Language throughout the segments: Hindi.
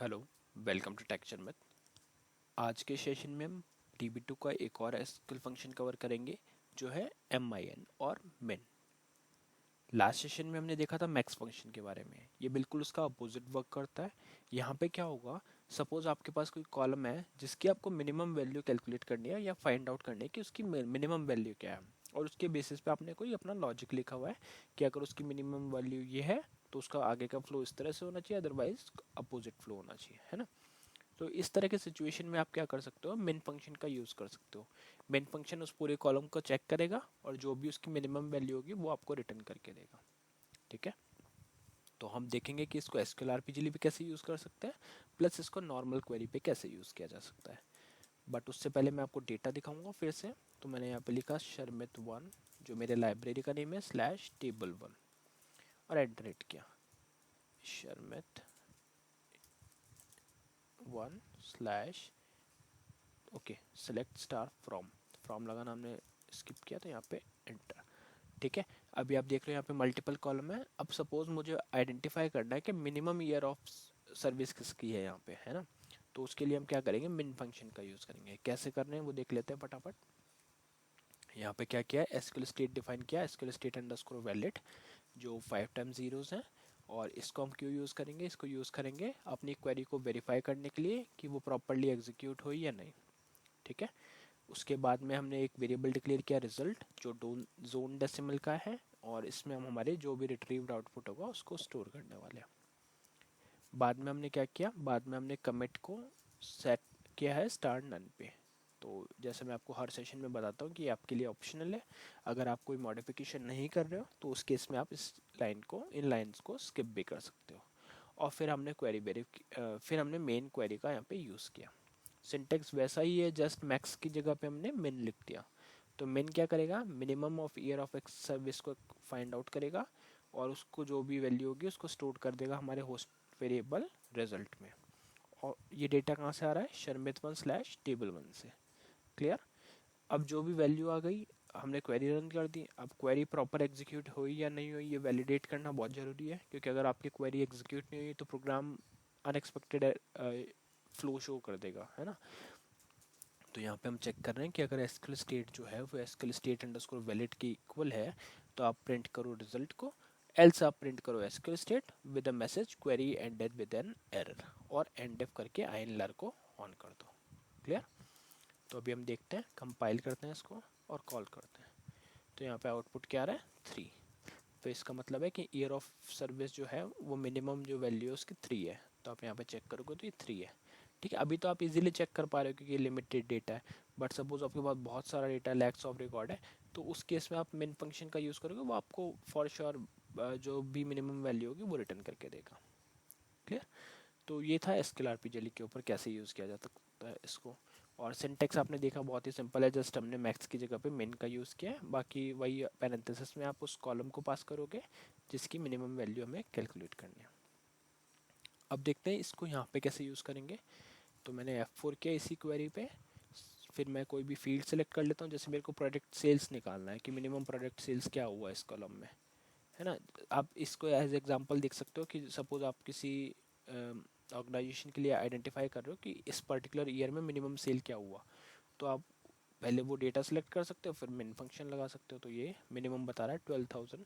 Hello, welcome to Techture Math. आज के सेशन में हम DB2 का एक और एसक्यूएल फंक्शन कवर करेंगे जो है min और min। लास्ट सेशन में हमने देखा था मैक्स फंक्शन के बारे में। ये बिल्कुल उसका अपोजिट वर्क करता है। यहाँ पे क्या होगा, सपोज आपके पास कोई कॉलम है जिसकी आपको मिनिमम वैल्यू कैलकुलेट करनी है या फाइंड आउट करनी है कि उसकी मिनिमम वैल्यू क्या है, और उसके बेसिस पे आपने कोई अपना लॉजिक लिखा हुआ है कि अगर उसकी मिनिमम वैल्यू ये है तो उसका आगे का फ्लो इस तरह से होना चाहिए, अदरवाइज अपोजिट फ्लो होना चाहिए, है ना। तो इस तरह के सिचुएशन में आप क्या कर सकते हो, मेन फंक्शन का यूज़ कर सकते हो। मेन फंक्शन उस पूरे कॉलम को चेक करेगा और जो भी उसकी मिनिमम वैल्यू होगी वो आपको रिटर्न करके देगा। ठीक है, तो हम देखेंगे कि इसको एसक्यूएल आरपीजीली पे कैसे यूज़ कर सकते हैं, प्लस इसको नॉर्मल क्वेरी पे कैसे यूज़ किया जा सकता है। बट उससे पहले मैं आपको डेटा दिखाऊंगा फिर से। तो मैंने यहाँ पे लिखा शर्मित1, जो मेरे लाइब्रेरी का नेम है, /table1, और एंटर हिट किया। शर्मित1 ओके, सेलेक्ट स्टार फ्रॉम लगाना हमने स्किप किया था, यहाँ पे एंटर। ठीक है, अभी आप देख रहे हो यहाँ पे मल्टीपल कॉलम है। अब सपोज मुझे आइडेंटिफाई करना है कि मिनिमम ईयर ऑफ सर्विस किसकी है यहाँ पे, है ना। तो उसके लिए हम क्या करेंगे, मिन फंक्शन का यूज़ करेंगे। कैसे करने हैं वो देख लेते हैं फटाफट। यहाँ पे क्या किया है, एसक्यूएल स्टेट डिफाइन किया, एसक्यूएल स्टेट अंडरस्कोर वैलिड, जो 5 टाइम्स जीरोस हैं। और इसको हम क्यों यूज़ करेंगे, इसको यूज़ करेंगे अपनी क्वेरी को वेरीफाई करने के लिए कि वो प्रॉपरली एग्जीक्यूट हुई या नहीं। ठीक है, उसके बाद में हमने एक वेरिएबल डिक्लेयर किया रिजल्ट, जो जोन डेसिमल का है, और इसमें हम हमारे जो भी रिट्रीव्ड आउटपुट होगा उसको स्टोर करने वाले हैं। बाद में हमने क्या किया, बाद में हमने कमिट को सेट किया है स्टार नन पे। तो जैसे मैं आपको हर सेशन में बताता हूँ कि ये आपके लिए ऑप्शनल है। अगर आप कोई मॉडिफिकेशन नहीं कर रहे हो तो उस केस में आप इस लाइन को, इन लाइन्स को स्किप भी कर सकते हो। और फिर हमने फिर हमने मेन क्वेरी का यहाँ पे यूज़ किया। सिंटेक्स वैसा ही है, जस्ट मैक्स की जगह पे हमने मिन लिख दिया। तो मिन क्या करेगा, minimum of year of ex service को फाइंड आउट करेगा और उसको जो भी वैल्यू होगी उसको स्टोर कर देगा हमारे होस्ट वेरिएबल रिजल्ट में। और ये डेटा कहाँ से आ रहा है, शर्मित1/table1 से। क्लियर। अब जो भी वैल्यू आ गई, हमने क्वेरी रन कर दी। अब क्वेरी प्रॉपर एग्जीक्यूट हुई या नहीं हुई ये वैलिडेट करना बहुत ज़रूरी है, क्योंकि अगर आपकी क्वेरी एग्जीक्यूट नहीं हुई तो प्रोग्राम अनएक्सपेक्टेड फ्लो शो कर देगा, है ना। तो यहाँ पे हम चेक कर रहे हैं कि अगर एसक्यूएल स्टेट जो है वो एसक्यूएल स्टेट अंडरस्कोर वैलिड के इक्वल है तो आप प्रिंट करो रिजल्ट को, एल्स आप प्रिंट करो SQL state with a message query ended with an error, और एंडएफ करके INLR को ऑन कर दो। क्लियर। तो अभी हम देखते हैं, कंपाइल करते हैं इसको और कॉल करते हैं। तो यहाँ पे आउटपुट क्या आ रहा है, 3। तो इसका मतलब है कि ईयर ऑफ सर्विस जो है वो मिनिमम जो वैल्यू है उसकी 3 है। तो आप यहाँ पे चेक करोगे तो ये 3 है। ठीक है, अभी तो आप इजीली चेक कर पा रहे हो क्योंकि ये लिमिटेड डेटा है। बट सपोज आपके पास बहुत सारा डेटा, लैक्स ऑफ रिकॉर्ड है, तो उस केस में आप मिन फंक्शन का यूज़ करोगे, वो आपको फॉर श्योर जो भी मिनिमम वैल्यू होगी वो रिटर्न करके देगा। क्लियर। तो ये था एसक्यूएल आरपीजीएल के ऊपर कैसे यूज़ किया जा सकता है इसको। और सिंटेक्स आपने देखा बहुत ही सिंपल है, जस्ट हमने मैक्स की जगह पे मिन का यूज़ किया है। बाकी वही पैरेंथेसिस में आप उस कॉलम को पास करोगे जिसकी मिनिमम वैल्यू हमें कैलकुलेट करनी है। अब देखते हैं इसको यहाँ पे कैसे यूज़ करेंगे। तो मैंने F4 किया इसी क्वेरी पे। फिर मैं कोई भी फील्ड सेलेक्ट कर लेता हूँ, जैसे मेरे को प्रोडक्ट सेल्स निकालना है कि मिनिमम प्रोडक्ट सेल्स क्या हुआ इस कॉलम में, है ना। आप इसको एज एग्जांपल देख सकते हो कि सपोज आप किसी ऑर्गेनाइजेशन के लिए आइडेंटिफाई कर रहे हो कि इस पर्टिकुलर ईयर में मिनिमम सेल क्या हुआ। तो आप पहले वो डेटा सेलेक्ट कर सकते हो, फिर मिन फंक्शन लगा सकते हो। तो ये मिनिमम बता रहा है 12,000।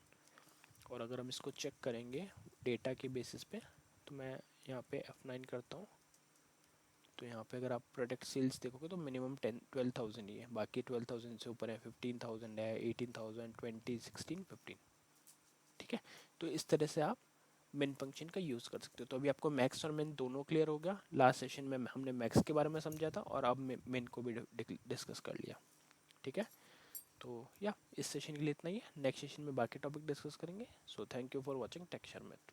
और अगर हम इसको चेक करेंगे डेटा के बेसिस पे, तो मैं यहाँ पे F9 करता हूँ। तो यहाँ पे अगर आप प्रोडक्ट सेल्स देखोगे तो मिनिमम 12,000 ही है, बाकी 12,000 से ऊपर है, 15,000 है, 18,000, 20, 16, 15। ठीक है, तो इस तरह से आप मिन फंक्शन का यूज़ कर सकते हो। तो अभी आपको मैक्स और मिन दोनों क्लियर हो गया। लास्ट सेशन में हमने मैक्स के बारे में समझा था और अब मिन को भी डिस्कस कर लिया। ठीक है, तो या इस सेशन के लिए इतना ही है। नेक्स्ट सेशन में बाकी टॉपिक डिस्कस करेंगे। So thank you for watching texture math.